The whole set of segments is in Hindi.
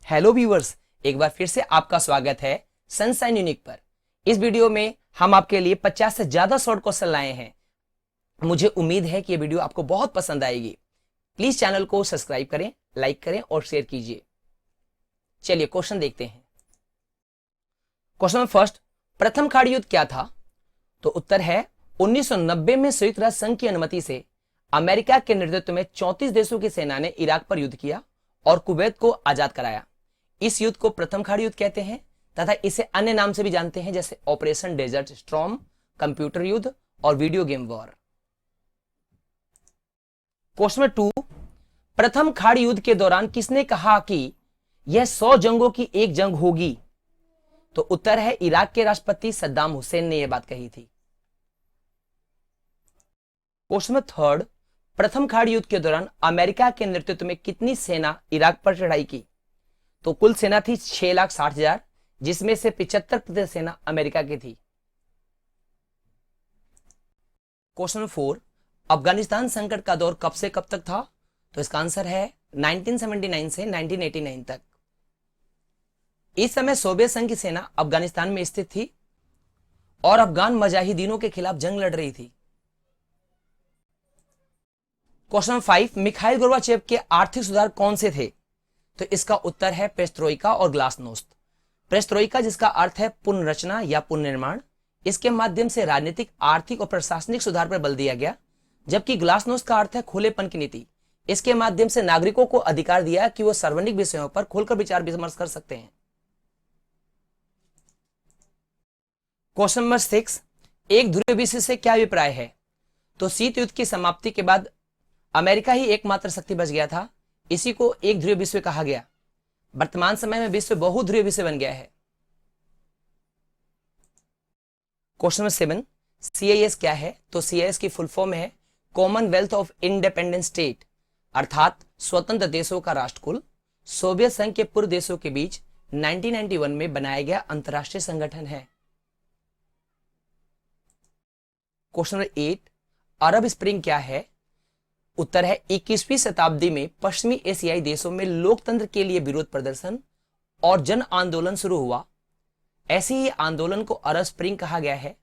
हेलो व्यूअर्स, एक बार फिर से आपका स्वागत है सनशाइन यूनिक पर। इस वीडियो में हम आपके लिए 50 से ज्यादा शॉर्ट क्वेश्चन लाए हैं। मुझे उम्मीद है कि ये वीडियो आपको बहुत पसंद आएगी। प्लीज चैनल को सब्सक्राइब करें, लाइक करें और शेयर कीजिए। चलिए क्वेश्चन देखते हैं। क्वेश्चन फर्स्ट, प्रथम खाड़ी युद्ध क्या था? तो उत्तर है 1990 में संयुक्त राष्ट्र संघ की अनुमति से अमेरिका के नेतृत्व में 34 देशों की सेना ने इराक पर युद्ध किया और कुवैत को आजाद कराया। इस युद्ध को प्रथम खाड़ी युद्ध कहते हैं तथा इसे अन्य नाम से भी जानते हैं, जैसे ऑपरेशन डेजर्ट स्टॉर्म, कंप्यूटर युद्ध और वीडियो गेम वॉर। क्वेश्चन 2, प्रथम खाड़ी युद्ध के दौरान किसने कहा कि यह 100 जंगों की एक जंग होगी? तो उत्तर है इराक के राष्ट्रपति सद्दाम हुसैन ने यह बात कही थी। क्वेश्चन थर्ड, प्रथम खाड़ी युद्ध के दौरान अमेरिका के नेतृत्व में कितनी सेना इराक पर चढ़ाई की? तो कुल सेना थी 6,60,000, जिसमें से 75% सेना अमेरिका की थी। क्वेश्चन 4, अफगानिस्तान संकट का दौर कब से कब तक था? तो इसका आंसर है 1979 से 1989 तक। इस समय सोवियत संघ की सेना अफगानिस्तान में स्थित थी और अफगान मुजाहिदीनों के खिलाफ जंग लड़ रही थी। क्वेश्चन 5, मिखाइल गोर्बाचेव के आर्थिक सुधार कौन से थे? तो इसका उत्तर है पेरेस्ट्रोइका और ग्लासनोस्त। पेरेस्ट्रोइका जिसका अर्थ है पुनर्रचना या पुनर्निर्माण, इसके माध्यम से राजनीतिक, आर्थिक और प्रशासनिक सुधार पर बल दिया गया, जबकि ग्लासनोस्त का अर्थ है खुलेपन की नीति। इसके माध्यम से नागरिकों को अधिकार दिया कि वो सार्वजनिक विषयों पर खुलकर विचार विमर्श कर सकते हैं। क्वेश्चन नंबर 6, एक ध्रुवीय विषय से क्या अभिप्राय है? तो शीत युद्ध की समाप्ति के बाद अमेरिका ही एकमात्र शक्ति बच गया था, इसी को एक ध्रुवीय विश्व कहा गया। वर्तमान समय में विश्व बहुध्रुवीय विश्व बन गया है। क्वेश्चन नंबर 7, CIS क्या है? तो CIS की फुल फॉर्म है कॉमनवेल्थ ऑफ इंडिपेंडेंट स्टेट, अर्थात स्वतंत्र देशों का राष्ट्रकुल। सोवियत संघ के पूर्व देशों के बीच 1991 में बनाया गया अंतरराष्ट्रीय संगठन है। क्वेश्चन नंबर 8, अरब स्प्रिंग क्या है? उत्तर है 21वीं शताब्दी में पश्चिमी एशियाई देशों में लोकतंत्र के लिए विरोध प्रदर्शन और जन आंदोलन शुरू हुआ। ऐसे ही आंदोलन को अरब स्प्रिंग कहा गया है।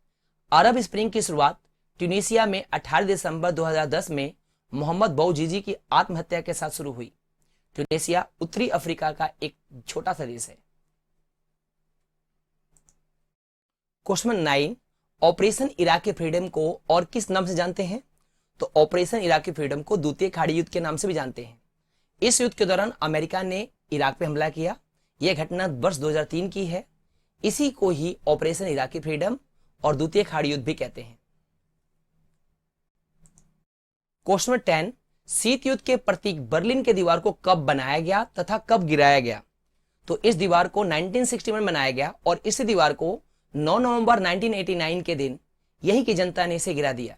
अरब स्प्रिंग की शुरुआत ट्यूनीशिया में 18 दिसंबर 2010 में मोहम्मद बौजीजी की आत्महत्या के साथ शुरू हुई। ट्यूनीशिया उत्तरी अफ्रीका का एक छोटा सा देश है। क्वेश्चन 9, ऑपरेशन इराकी फ्रीडम को और किस नाम से जानते हैं? तो ऑपरेशन इराकी फ्रीडम को द्वितीय खाड़ी युद्ध के नाम से भी जानते हैं। इस युद्ध के दौरान अमेरिका ने इराक पे हमला किया। यह घटना वर्ष 2003 की है। इसी को ही ऑपरेशन इराकी फ्रीडम और द्वितीय खाड़ी युद्ध भी कहते हैं। क्वेश्चन नंबर 10, शीत युद्ध के प्रतीक बर्लिन के दीवार को कब बनाया गया तथा कब गिराया गया? तो इस दीवार को 1961 में बनाया गया और इस दीवार को 9 नवंबर 1989 के दिन यही की जनता ने इसे गिरा दिया।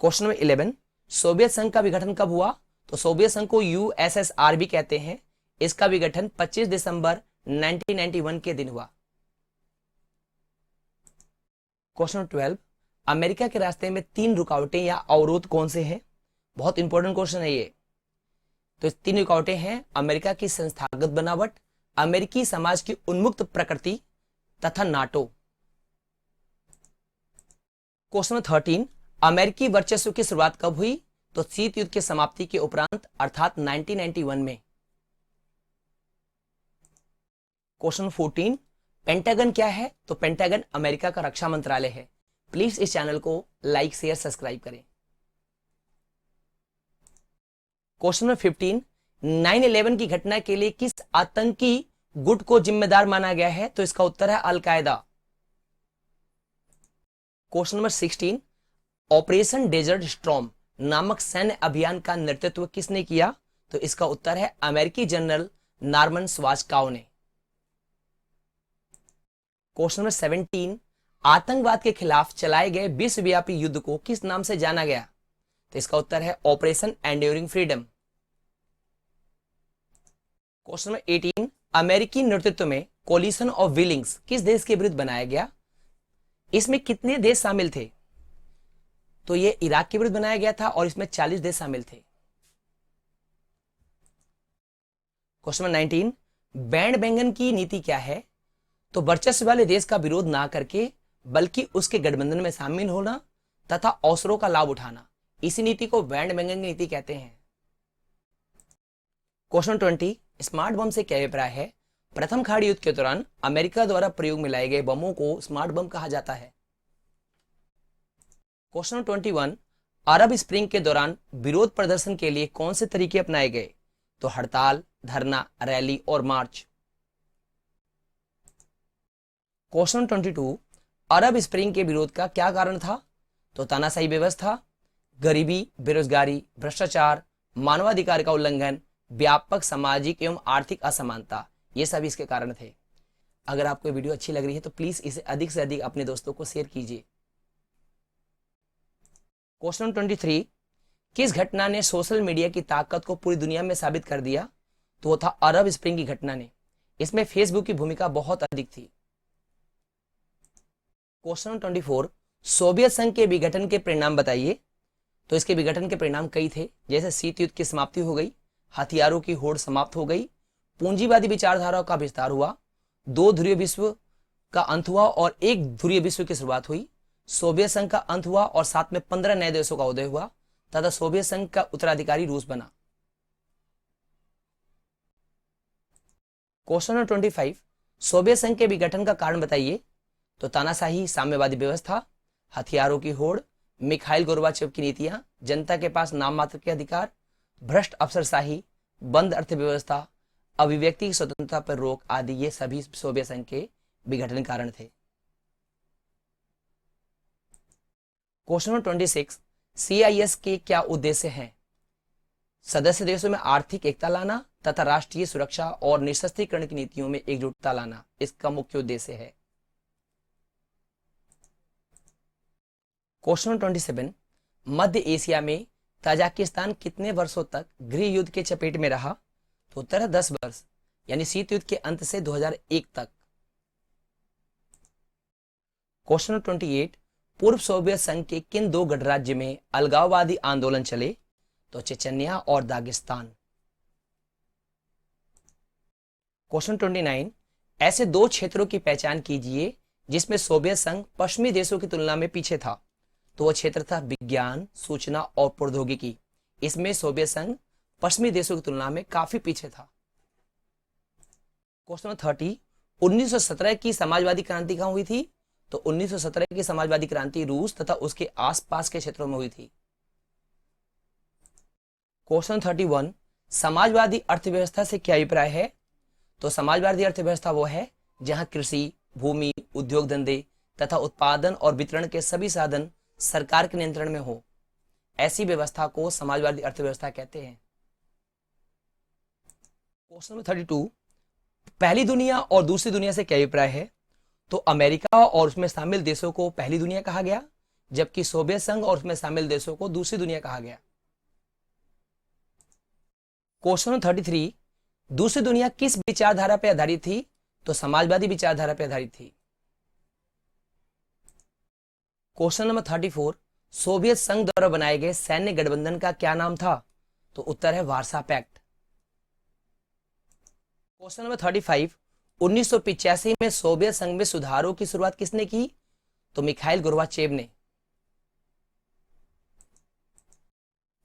क्वेश्चन नंबर 11, सोवियत संघ का विघटन कब हुआ? तो सोवियत संघ को USSR भी कहते हैं। इसका विघटन 25 दिसंबर 1991 के दिन हुआ। क्वेश्चन नंबर 12, अमेरिका के रास्ते में 3 रुकावटें या अवरोध कौन से हैं? बहुत इंपॉर्टेंट क्वेश्चन है ये। तो 3 रुकावटें हैं अमेरिका की संस्थागत बनावट, अमेरिकी समाज की उन्मुक्त प्रकृति तथा नाटो। क्वेश्चन नंबर 13, अमेरिकी वर्चस्व की शुरुआत कब हुई? तो शीत युद्ध की समाप्ति के उपरांत, अर्थात 1991 में। क्वेश्चन 14, पेंटागन क्या है? तो पेंटागन अमेरिका का रक्षा मंत्रालय है। प्लीज इस चैनल को लाइक, शेयर, सब्सक्राइब करें। क्वेश्चन नंबर 15, 9/11 की घटना के लिए किस आतंकी गुट को जिम्मेदार माना गया है? तो इसका उत्तर है Al Qaeda. Question number 16, operation desert storm नामक सैन्य अभियान का नेतृत्व किसने किया? तो इसका उत्तर है अमेरिकी जनरल नॉर्मन श्वार्ज़काउ ने। क्वेश्चन नंबर 17, आतंकवाद के खिलाफ चलाए गए विश्वव्यापी युद्ध को किस नाम से जाना गया? तो इसका उत्तर है operation enduring freedom. Question number 18, अमेरिकी नेतृत्व में कोलिशन ऑफ विलिंग्स किस देश के विरुद्ध बनाया गया? इसमें कितने देश शामिल थे? तो ये इराक के विरुद्ध बनाया गया था और इसमें 40 देश शामिल थे। क्वेश्चन नंबर 19, बैंड बैंगन की नीति क्या है? तो वर्चस्व वाले देश का विरोध ना करके बल्कि उसके गठबंधन में शामिल होना तथा अवसरों का लाभ उठाना, इसी नीति को बैंड बैंगन की नीति कहते हैं। क्वेश्चन 20, स्मार्ट बम से क्या अभिप्राय है? प्रथम खाड़ी युद्ध के दौरान अमेरिका द्वारा प्रयोग में लाए गए बमों को स्मार्ट बम कहा जाता है। क्वेश्चन 21, अरब स्प्रिंग के दौरान विरोध प्रदर्शन के लिए कौन से तरीके अपनाए गए? तो हड़ताल, धरना, रैली और मार्च। क्वेश्चन 22, अरब स्प्रिंग के विरोध का क्या कारण था? तो तानाशाही व्यवस्था, गरीबी, बेरोजगारी, भ्रष्टाचार, मानवाधिकार का उल्लंघन, व्यापक सामाजिक एवं आर्थिक असमानता, ये सभी इसके कारण थे। अगर आपको वीडियो अच्छी लग रही है तो प्लीज इसे अधिक से अधिक अपने दोस्तों को शेयर कीजिए। क्वेश्चन 23, किस घटना ने सोशल मीडिया की ताकत को पूरी दुनिया में साबित कर दिया? तो वो था अरब स्प्रिंग की घटना ने। इसमें फेसबुक की भूमिका बहुत अधिक थी। क्वेश्चन 24, सोवियत संघ के विघटन के परिणाम बताइए। तो इसके विघटन के परिणाम कई थे, जैसे शीत युद्ध की समाप्ति हो गई, हथियारों की होड़ समाप्त हो गई, पूंजीवादी विचारधाराओं का विस्तार हुआ, दो ध्रुवीय विश्व का अंत हुआ और एक ध्रुवीय विश्व की शुरुआत हुई, सोवियत संघ का अंत हुआ और साथ में 15 नए देशों का उदय हुआ तथा सोवियत संघ का उत्तराधिकारी रूस बना। क्वेश्चन नंबर 25, सोवियत संघ के विघटन का कारण बताइए। तो तानाशाही, साम्यवादी व्यवस्था, हथियारों की होड़, मिखाइल गोर्बाचेव की नीतियां, जनता के पास नाम मात्र के अधिकार, भ्रष्ट अफसरशाही, बंद अर्थव्यवस्था, अभिव्यक्ति की स्वतंत्रता पर रोक आदि, ये सभी सोवियत संघ के विघटन कारण थे। क्वेश्चन नंबर 26, CIS के क्या उद्देश्य हैं? सदस्य देशों में आर्थिक एकता लाना तथा राष्ट्रीय सुरक्षा और निशस्त्रीकरण की नीतियों में एकजुटता लाना, इसका मुख्य उद्देश्य है। क्वेश्चन 27, मध्य एशिया में ताजिकिस्तान कितने वर्षों तक गृह युद्ध के चपेट में रहा? तो उत्तर है 10 वर्ष, यानी शीत युद्ध के अंत से 2001 तक। क्वेश्चन 28, पूर्व सोवियत संघ के किन दो गणराज्य में अलगाववादी आंदोलन चले? तो चेचन्या और दागिस्तान। क्वेश्चन 29, ऐसे दो क्षेत्रों की पहचान कीजिए जिसमें सोवियत संघ पश्चिमी देशों की तुलना में पीछे था। तो वह क्षेत्र था विज्ञान, सूचना और प्रौद्योगिकी। इसमें सोवियत संघ पश्चिमी देशों की तुलना में काफी पीछे था। क्वेश्चन 30, 1917 की समाजवादी क्रांति कहां हुई थी? तो 1917 की समाजवादी क्रांति रूस तथा उसके आसपास के क्षेत्रों में हुई थी। क्वेश्चन 31, समाजवादी अर्थव्यवस्था से क्या अभिप्राय है? तो समाजवादी अर्थव्यवस्था वो है जहां कृषि, भूमि, उद्योग धंधे तथा उत्पादन और वितरण के सभी साधन सरकार के नियंत्रण में हो, ऐसी व्यवस्था को समाजवादी अर्थव्यवस्था कहते हैं। क्वेश्चन नंबर 32, पहली दुनिया और दूसरी दुनिया से क्या अभिप्राय है? तो अमेरिका और उसमें शामिल देशों को पहली दुनिया कहा गया, जबकि सोवियत संघ और उसमें शामिल देशों को दूसरी दुनिया कहा गया। क्वेश्चन नंबर 33, दूसरी दुनिया किस विचारधारा पर आधारित थी? तो समाजवादी विचारधारा पर आधारित थी। क्वेश्चन नंबर 34, सोवियत संघ द्वारा बनाए गए सैन्य गठबंधन का क्या नाम था? तो उत्तर है वार्सा पैक्ट। क्वेश्चन नंबर 35, 1985 में सोवियत संघ में सुधारों की शुरुआत किसने की? तो मिखाइल गोर्बाचेव ने।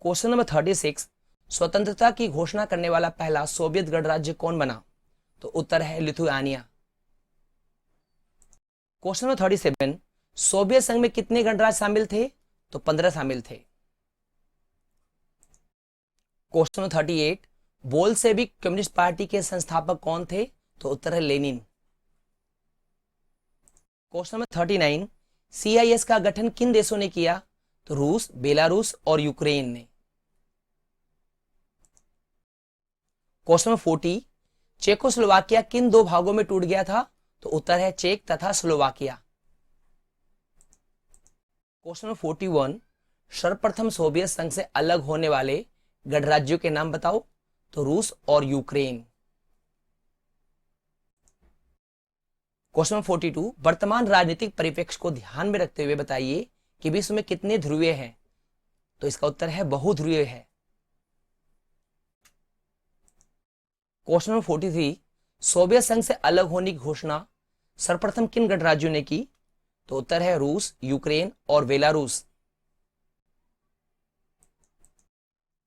क्वेश्चन नंबर 36, स्वतंत्रता की घोषणा करने वाला पहला सोवियत गणराज्य कौन बना? तो उत्तर है लिथुआनिया। क्वेश्चन नंबर 37, सोवियत संघ में कितने गणराज्य शामिल थे? तो 15 शामिल थे। Question number 38, Bolshevik communist party के संस्थापक कौन थे? तो उत्तर है लेनिन। क्वेश्चन नंबर 39, CIS का गठन किन देशों ने किया? तो रूस, बेलारूस और यूक्रेन ने। क्वेश्चन नंबर 40, चेकोस्लोवाकिया किन दो भागों में टूट गया था? तो उत्तर है चेक तथा स्लोवाकिया। क्वेश्चन नंबर 41, सर्वप्रथम सोवियत संघ से अलग होने वाले गणराज्यों के नाम बताओ? तो रूस और यूक्रेन। क्वेश्चन नंबर 42, वर्तमान राजनीतिक परिप्रेक्ष्य को ध्यान में रखते हुए बताइए कि विश्व में कितने ध्रुवीय हैं? तो इसका उत्तर है बहुध्रुवीय है। क्वेश्चन नंबर 43, सोवियत संघ से अलग होने की घोषणा सर्वप्रथम किन गणराज्यों ने की? तो उत्तर है रूस, यूक्रेन और बेलारूस।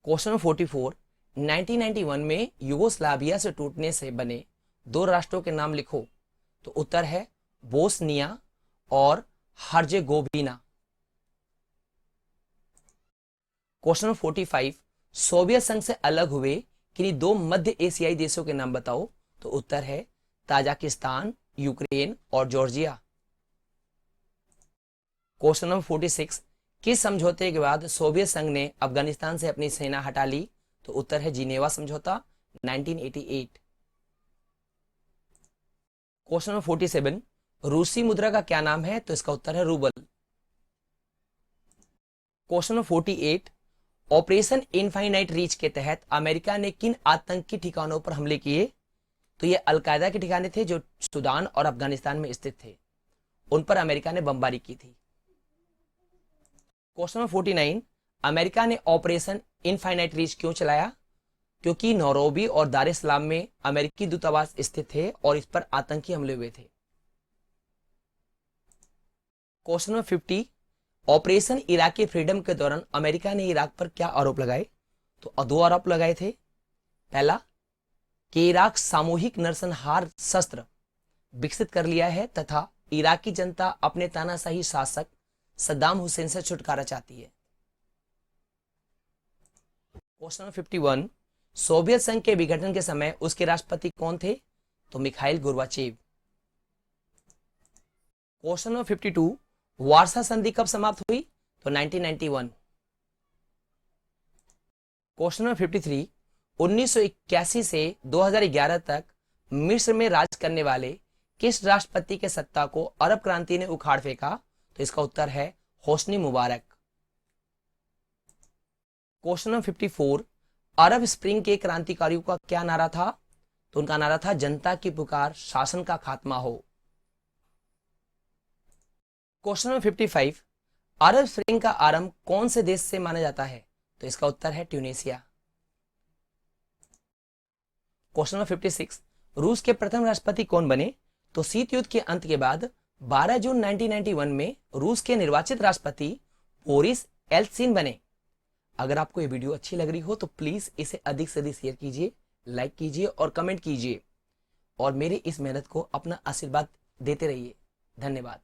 क्वेश्चन नंबर 44, 1991 में यूगोस्लाविया से टूटने से बने दो राष्ट्रों के नाम लिखो। तो उत्तर है बोस्निया और हर्जेगोविना। क्वेश्चन नंबर 45, सोवियत संघ से अलग हुए किन्हीं दो मध्य एशियाई देशों के नाम बताओ। तो उत्तर है ताजिकिस्तान, यूक्रेन और जॉर्जिया। क्वेश्चन नंबर 46, किस समझौते के बाद सोवियत संघ ने अफगानिस्तान से अपनी सेना हटा ली? तो उत्तर है जिनेवा समझौता, 1988। क्वेश्चन नंबर 47, रूसी मुद्रा का क्या नाम है? तो इसका उत्तर है rouble. Question number 48, operation infinite reach के तहत अमेरिका ने किन आतंकी ठिकानों पर हमले किए? तो ये अलकायदा के ठिकाने थे जो सूडान और अफगानिस्तान में स्थित थे, उन पर अमेरिका ने बमबारी की थी। क्वेश्चन नंबर 49, अमेरिका ने ऑपरेशन इनफाइनाइट रीच क्यों चलाया? क्योंकि नौरोबी और दार एस सलाम में अमेरिकी दूतावास स्थित थे और इस पर आतंकी हमले हुए थे। Question number 50, operation Iraqi freedom के दौरान अमेरिका ने इराक पर क्या आरोप लगाए? तो दो आरोप लगाए थे। पहला कि इराक सामूहिक नरसंहार शस्त्र विकसित कर लिया है तथा इराकी जनता अपने तानाशाही शासक सद्दाम हुसैन से छुटकारा चाहती है। क्वेश्चन नंबर 51, सोवियत संघ के विघटन के समय उसके राष्ट्रपति कौन थे? तो Mikhail Gorbachev. Question number 52, Warsaw संधि कब समाप्त हुई? तो 1991। क्वेश्चन नंबर 53, 1981 से 2011 तक मिस्र में राज करने वाले किस राष्ट्रपति के सत्ता को अरब क्रांति ने उखाड़ फेंका? तो इसका उत्तर है होस्नी मुबारक। क्वेश्चन नंबर 54, अरब स्प्रिंग के क्रांतिकारियों का क्या नारा था? तो उनका नारा था जनता की पुकार, शासन का खात्मा हो। क्वेश्चन नंबर 55, अरब स्प्रिंग का आरंभ कौन से देश से माना जाता है? तो इसका उत्तर है ट्यूनीसिया। क्वेश्चन नंबर 56, रूस के प्रथम राष्ट्रपति कौन बने? तो शीत युद्ध के अंत के बाद 12 जून 1991 में रूस के निर्वाचित राष्ट्रपति बोरिस एल्त्सिन बने। अगर आपको ये वीडियो अच्छी लग रही हो तो प्लीज इसे अधिक से अधिक शेयर कीजिए, लाइक कीजिए और कमेंट कीजिए और मेरी इस मेहनत को अपना आशीर्वाद देते रहिए। धन्यवाद।